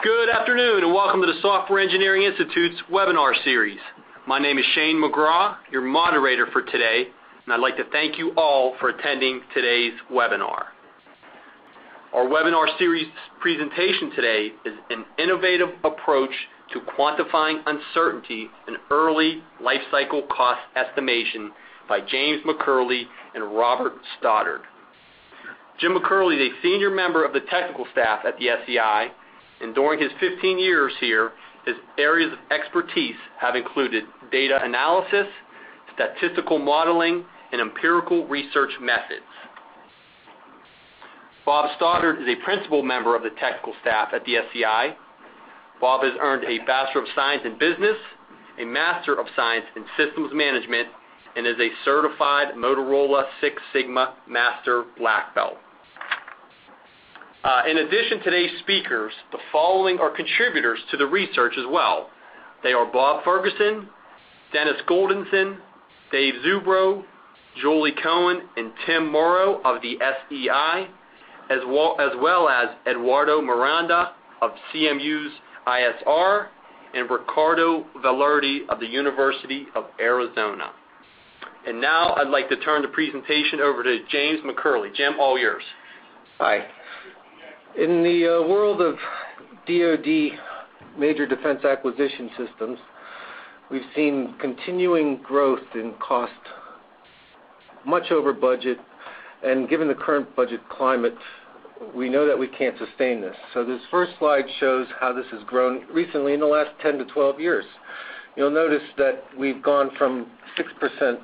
Good afternoon and welcome to the Software Engineering Institute's webinar series. My name is Shane McGraw, your moderator for today, and I'd like to thank you all for attending today's webinar. Our webinar series presentation today is an innovative approach to quantifying uncertainty in early lifecycle cost estimation by James McCurley and Robert Stoddard. Jim McCurley is a senior member of the technical staff at the SEI, and during his 15 years here, his areas of expertise have included data analysis, statistical modeling, and empirical research methods. Bob Stoddard is a principal member of the technical staff at the SEI. Bob has earned a Bachelor of Science in Business, a Master of Science in Systems Management, and is a certified Motorola Six Sigma Master Black Belt. In addition to today's speakers, the following are contributors to the research as well. They are Bob Ferguson, Dennis Goldenson, Dave Zubro, Julie Cohen, and Tim Morrow of the SEI, as well as Eduardo Miranda of CMU's ISR, and Ricardo Velarde of the University of Arizona. And now I'd like to turn the presentation over to James McCurley. Jim, all yours. Hi. In the world of DoD major defense acquisition systems, we've seen continuing growth in cost, much over budget, and given the current budget climate, we know that we can't sustain this. So this first slide shows how this has grown recently in the last 10 to 12 years. You'll notice that we've gone from 6%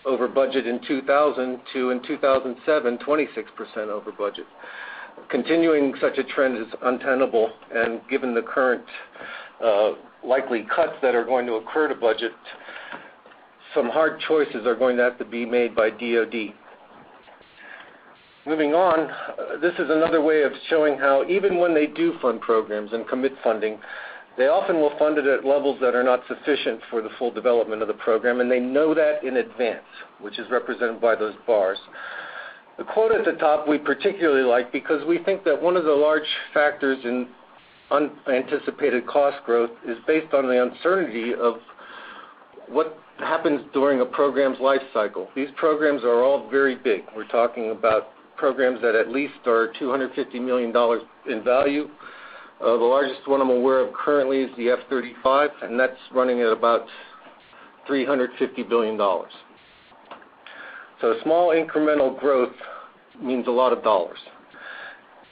over budget in 2000 to, in 2007, 26% over budget. Continuing such a trend is untenable, and given the current likely cuts that are going to occur to budget, some hard choices are going to have to be made by DoD. Moving on, this is another way of showing how even when they do fund programs and commit funding, they often will fund it at levels that are not sufficient for the full development of the program, and they know that in advance, which is represented by those bars. The quote at the top we particularly like because we think that one of the large factors in unanticipated cost growth is based on the uncertainty of what happens during a program's life cycle. These programs are all very big. We're talking about programs that at least are $250 million in value. The largest one I'm aware of currently is the F-35, and that's running at about $350 billion. So small incremental growth means a lot of dollars.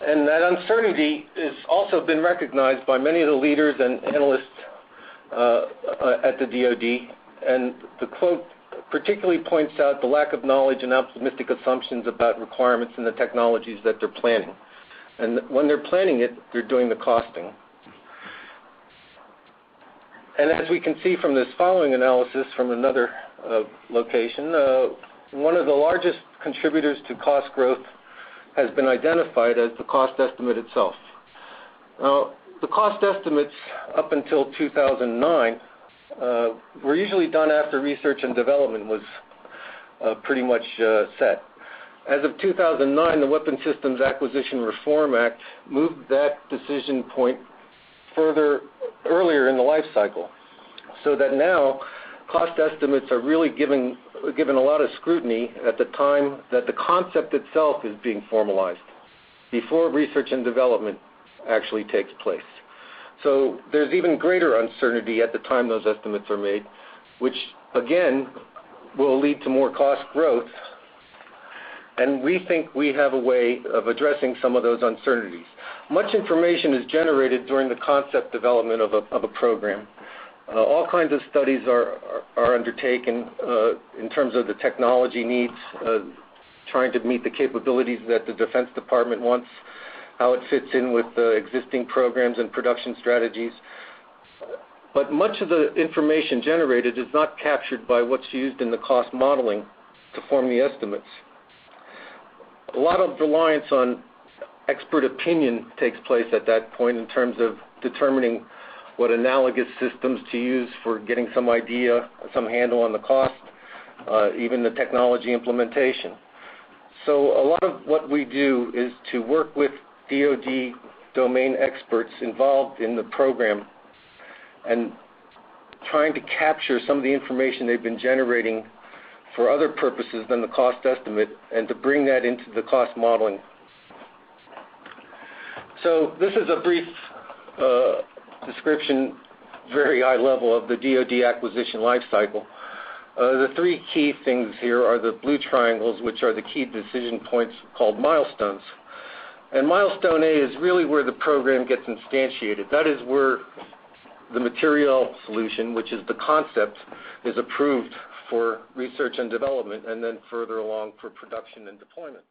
And that uncertainty has also been recognized by many of the leaders and analysts at the DoD, and the quote particularly points out the lack of knowledge and optimistic assumptions about requirements in the technologies that they're planning. And when they're planning it, they're doing the costing. And as we can see from this following analysis from another location, one of the largest contributors to cost growth has been identified as the cost estimate itself. Now, the cost estimates up until 2009 were usually done after research and development was pretty much set. As of 2009, the Weapon Systems Acquisition Reform Act moved that decision point earlier in the life cycle, so that now cost estimates are really given a lot of scrutiny at the time that the concept itself is being formalized, before research and development actually takes place. So there's even greater uncertainty at the time those estimates are made, which again will lead to more cost growth. And we think we have a way of addressing some of those uncertainties. Much information is generated during the concept development of a program. All kinds of studies are undertaken in terms of the technology needs, trying to meet the capabilities that the Defense Department wants, how it fits in with existing programs and production strategies. But much of the information generated is not captured by what's used in the cost modeling to form the estimates. A lot of reliance on expert opinion takes place at that point in terms of determining what analogous systems to use for getting some idea, some handle on the cost, even the technology implementation. So a lot of what we do is to work with DoD domain experts involved in the program and trying to capture some of the information they've been generating for other purposes than the cost estimate and to bring that into the cost modeling. So this is a brief description, very high level, of the DoD acquisition lifecycle. The three key things here are the blue triangles, which are the key decision points called milestones. And milestone A is really where the program gets instantiated. That is where the material solution, which is the concept, is approved for research and development and then further along for production and deployment.